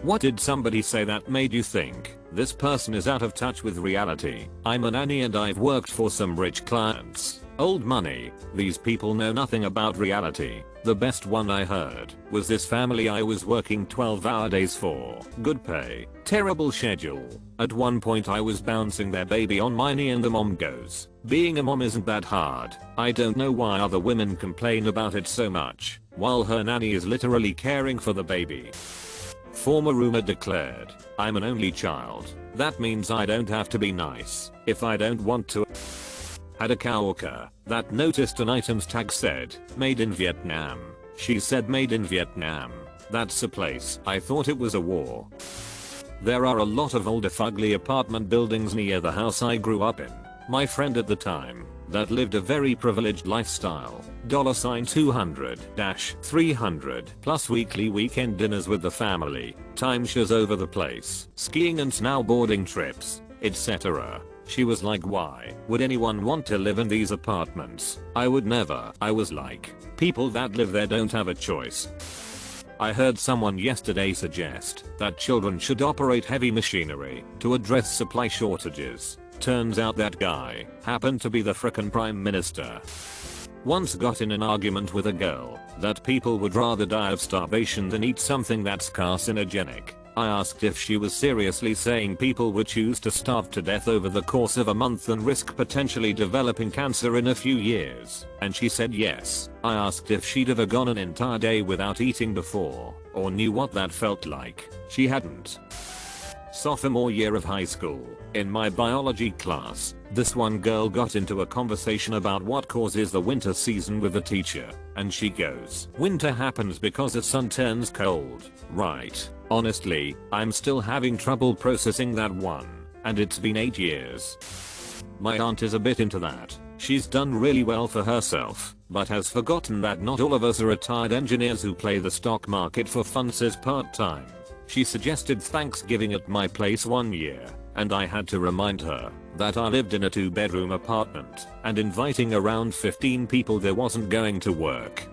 What did somebody say that made you think this person is out of touch with reality? I'm a nanny and I've worked for some rich clients. Old money. These people know nothing about reality. The best one I heard was this family I was working 12-hour days for. Good pay, terrible schedule. At one point I was bouncing their baby on my knee and the mom goes, "Being a mom isn't that hard. I don't know why other women complain about it so much, while her nanny is literally caring for the baby." Former roommate declared, "I'm an only child. That means I don't have to be nice if I don't want to." Had a coworker that noticed an item's tag said, "Made in Vietnam." She said made in Vietnam. That's a place. I thought it was a war. There are a lot of older fugly apartment buildings near the house I grew up in. My friend at the time that lived a very privileged lifestyle. $200-300 plus weekly weekend dinners with the family, timeshares over the place, skiing and snowboarding trips, etc. She was like, "Why would anyone want to live in these apartments? I would never." I was like, "People that live there don't have a choice." I heard someone yesterday suggest that children should operate heavy machinery to address supply shortages. Turns out that guy happened to be the frickin' Prime Minister. Once got in an argument with a girl that people would rather die of starvation than eat something that's carcinogenic. I asked if she was seriously saying people would choose to starve to death over the course of a month and risk potentially developing cancer in a few years, and she said yes. I asked if she'd ever gone an entire day without eating before, or knew what that felt like. She hadn't. Sophomore year of high school, in my biology class, this one girl got into a conversation about what causes the winter season with the teacher, and she goes, "Winter happens because the sun turns cold, right?" Honestly, I'm still having trouble processing that one, and it's been 8 years. My aunt is a bit into that. She's done really well for herself, but has forgotten that not all of us are retired engineers who play the stock market for fun, says part-time. She suggested Thanksgiving at my place one year, and I had to remind her that I lived in a 2-bedroom apartment, and inviting around 15 people there wasn't going to work.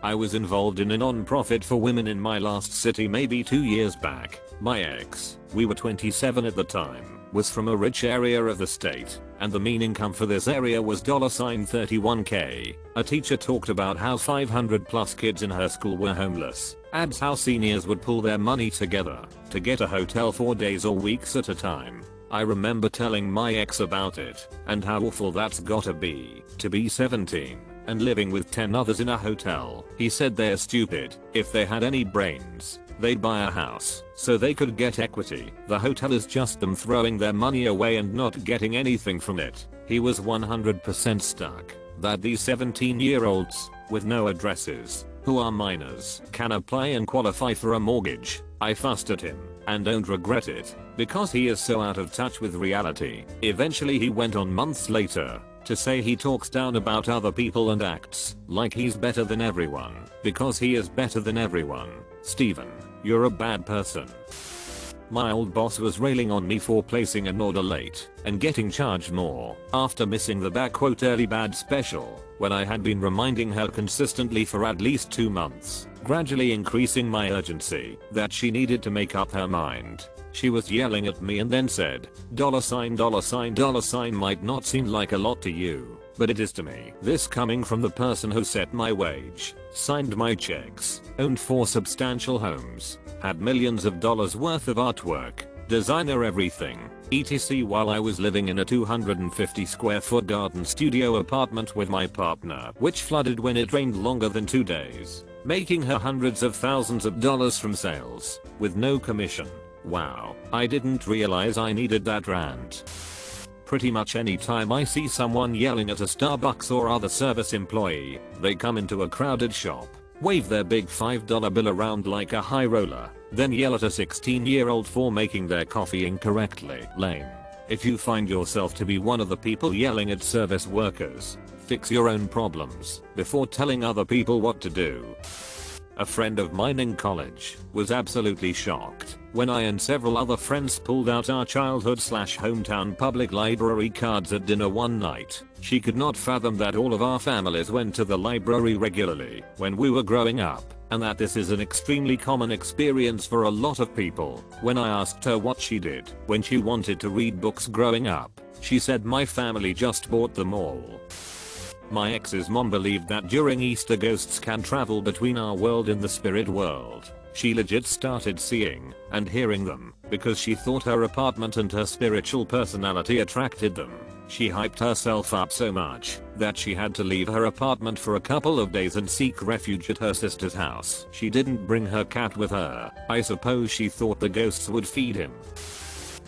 I was involved in a non-profit for women in my last city maybe 2 years back. My ex, we were 27 at the time, was from a rich area of the state, and the mean income for this area was $31K. A teacher talked about how 500 plus kids in her school were homeless. Adds how seniors would pull their money together to get a hotel for days or weeks at a time. I remember telling my ex about it and how awful that's gotta be to be 17 and living with 10 others in a hotel. He said they're stupid. If they had any brains, they'd buy a house so they could get equity. The hotel is just them throwing their money away and not getting anything from it. He was 100% stuck that these 17-year-olds with no addresses, who are minors, can apply and qualify for a mortgage. I fussed at him and don't regret it because he is so out of touch with reality. Eventually he went on months later to say he talks down about other people and acts like he's better than everyone because he is better than everyone. Steven, you're a bad person. My old boss was railing on me for placing an order late and getting charged more after missing the "early bad special" when I had been reminding her consistently for at least 2 months, gradually increasing my urgency that she needed to make up her mind. She was yelling at me and then said, $, might not seem like a lot to you, but it is to me. This coming from the person who set my wage, signed my checks, owned 4 substantial homes, had millions of dollars worth of artwork, designer everything, etc. while I was living in a 250 square foot garden studio apartment with my partner, which flooded when it rained longer than 2 days, making her hundreds of thousands of dollars from sales, with no commission. Wow, I didn't realize I needed that rant. Pretty much any time I see someone yelling at a Starbucks or other service employee, they come into a crowded shop, wave their big $5 bill around like a high roller, then yell at a 16-year-old for making their coffee incorrectly. Lame. If you find yourself to be one of the people yelling at service workers, fix your own problems before telling other people what to do. A friend of mine in college was absolutely shocked when I and several other friends pulled out our childhood/hometown public library cards at dinner one night. She could not fathom that all of our families went to the library regularly when we were growing up. and that this is an extremely common experience for a lot of people. When I asked her what she did when she wanted to read books growing up, she said my family just bought them all. My ex's mom believed that during Easter ghosts can travel between our world and the spirit world. She legit started seeing and hearing them because she thought her apartment and her spiritual personality attracted them. She hyped herself up so much that she had to leave her apartment for a couple of days and seek refuge at her sister's house. She didn't bring her cat with her. I suppose she thought the ghosts would feed him.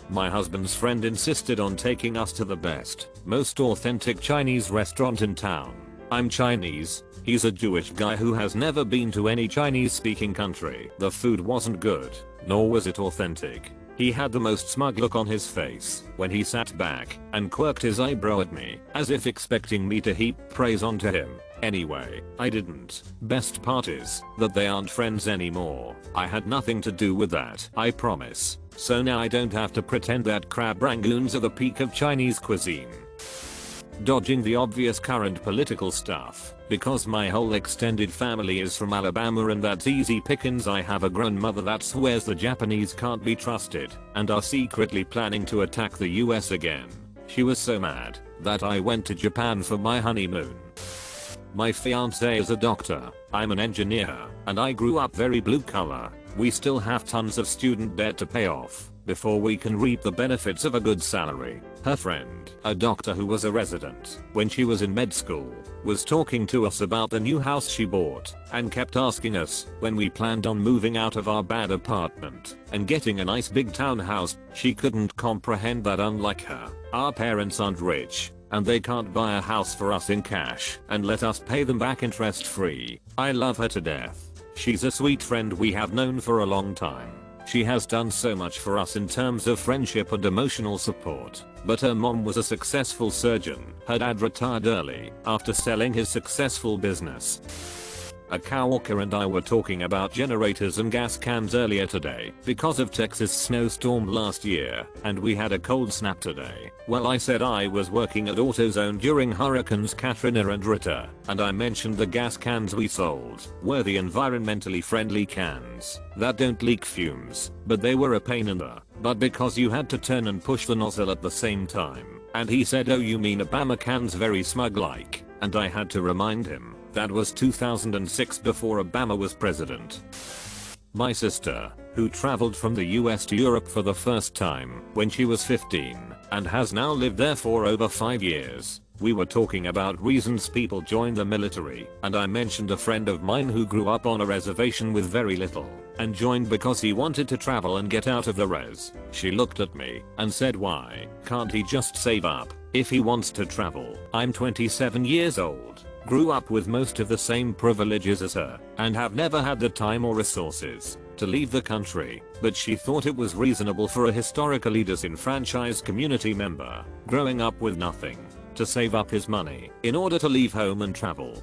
My husband's friend insisted on taking us to the best, most authentic Chinese restaurant in town. I'm Chinese. He's a Jewish guy who has never been to any Chinese speaking country. The food wasn't good, nor was it authentic. He had the most smug look on his face when he sat back and quirked his eyebrow at me, as if expecting me to heap praise onto him. Anyway, I didn't. Best part is that they aren't friends anymore. I had nothing to do with that, I promise. So now I don't have to pretend that crab rangoons are the peak of Chinese cuisine. Dodging the obvious current political stuff, because my whole extended family is from Alabama and that's easy pickings. I have a grown mother that swears the Japanese can't be trusted and are secretly planning to attack the US again. She was so mad that I went to Japan for my honeymoon. My fiance is a doctor, I'm an engineer, and I grew up very blue collar. We still have tons of student debt to pay off before we can reap the benefits of a good salary. Her friend, a doctor who was a resident when she was in med school, was talking to us about the new house she bought and kept asking us when we planned on moving out of our bad apartment and getting a nice big townhouse. She couldn't comprehend that unlike her, our parents aren't rich and they can't buy a house for us in cash and let us pay them back interest free. I love her to death. She's a sweet friend we have known for a long time. She has done so much for us in terms of friendship and emotional support. But her mom was a successful surgeon. Her dad retired early after selling his successful business. A coworker and I were talking about generators and gas cans earlier today because of Texas snowstorm last year, and we had a cold snap today. Well, I said I was working at AutoZone during Hurricanes Katrina and Rita, and I mentioned the gas cans we sold were the environmentally friendly cans that don't leak fumes, but they were a pain in the butt because you had to turn and push the nozzle at the same time. And he said, "Oh, you mean Obama cans?" very smug like, and I had to remind him that was 2006 before Obama was president. My sister, who traveled from the US to Europe for the first time when she was 15 and has now lived there for over 5 years. We were talking about reasons people join the military, and I mentioned a friend of mine who grew up on a reservation with very little and joined because he wanted to travel and get out of the res. She looked at me and said, "Why can't he just save up if he wants to travel?" I'm 27 years old. Grew up with most of the same privileges as her and have never had the time or resources to leave the country, but she thought it was reasonable for a historically disenfranchised community member growing up with nothing to save up his money in order to leave home and travel.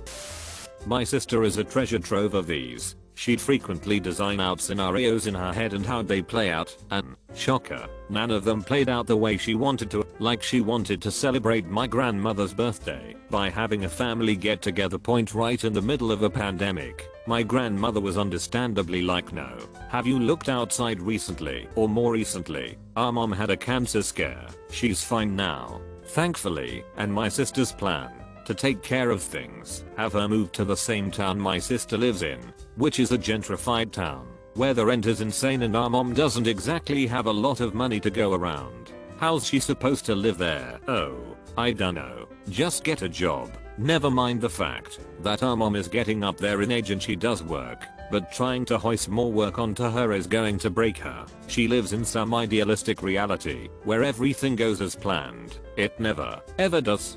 My sister is a treasure trove of these. She'd frequently design out scenarios in her head and how'd they play out, and, shocker, none of them played out the way she wanted to. Like she wanted to celebrate my grandmother's birthday by having a family get together point right in the middle of a pandemic. My grandmother was understandably like, "No. Have you looked outside recently?" Or more recently, "Our mom had a cancer scare. She's fine now, thankfully." And my sister's plan to take care of things, have her move to the same town my sister lives in, which is a gentrified town where the rent is insane and our mom doesn't exactly have a lot of money to go around. How's she supposed to live there? Oh, I dunno. Just get a job. Never mind the fact that our mom is getting up there in age and she does work, but trying to hoist more work onto her is going to break her. She lives in some idealistic reality where everything goes as planned. It never, ever does.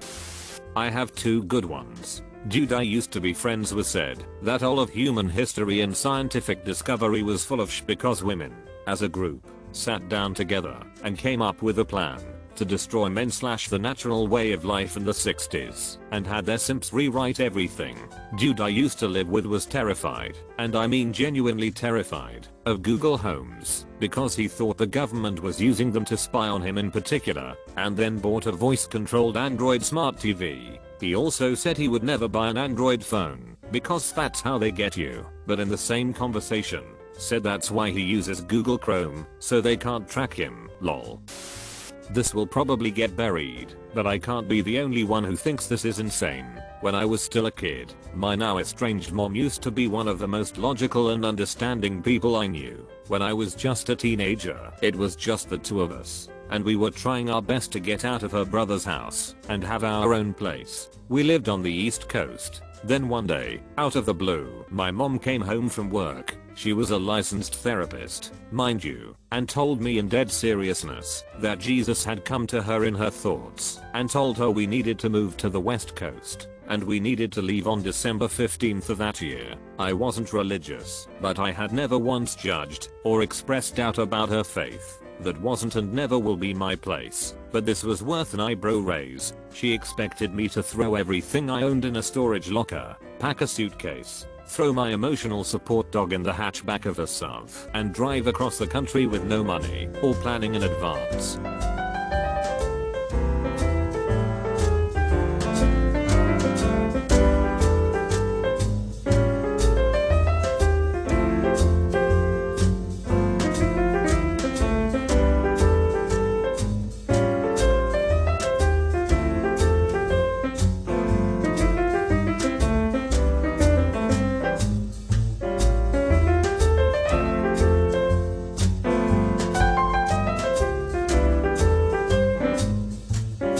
I have two good ones. Dude I used to be friends with said that all of human history and scientific discovery was full of because women, as a group, sat down together and came up with a plan to destroy men / the natural way of life in the 60s and had their simps rewrite everything. Dude I used to live with was terrified, and I mean genuinely terrified, of Google Homes because he thought the government was using them to spy on him in particular, and then bought a voice controlled Android smart TV. He also said he would never buy an Android phone because that's how they get you, but in the same conversation, said that's why he uses Google Chrome, so they can't track him, lol. This will probably get buried, but I can't be the only one who thinks this is insane. When I was still a kid, my now estranged mom used to be one of the most logical and understanding people I knew. When I was just a teenager, it was just the two of us, and we were trying our best to get out of her brother's house and have our own place. We lived on the East Coast. Then one day, out of the blue, my mom came home from work. She was a licensed therapist, mind you, and told me in dead seriousness that Jesus had come to her in her thoughts and told her we needed to move to the West Coast and we needed to leave on December 15th of that year. I wasn't religious, but I had never once judged or expressed doubt about her faith. That wasn't and never will be my place, but this was worth an eyebrow raise. She expected me to throw everything I owned in a storage locker, pack a suitcase, throw my emotional support dog in the hatchback of a SUV, and drive across the country with no money or planning in advance.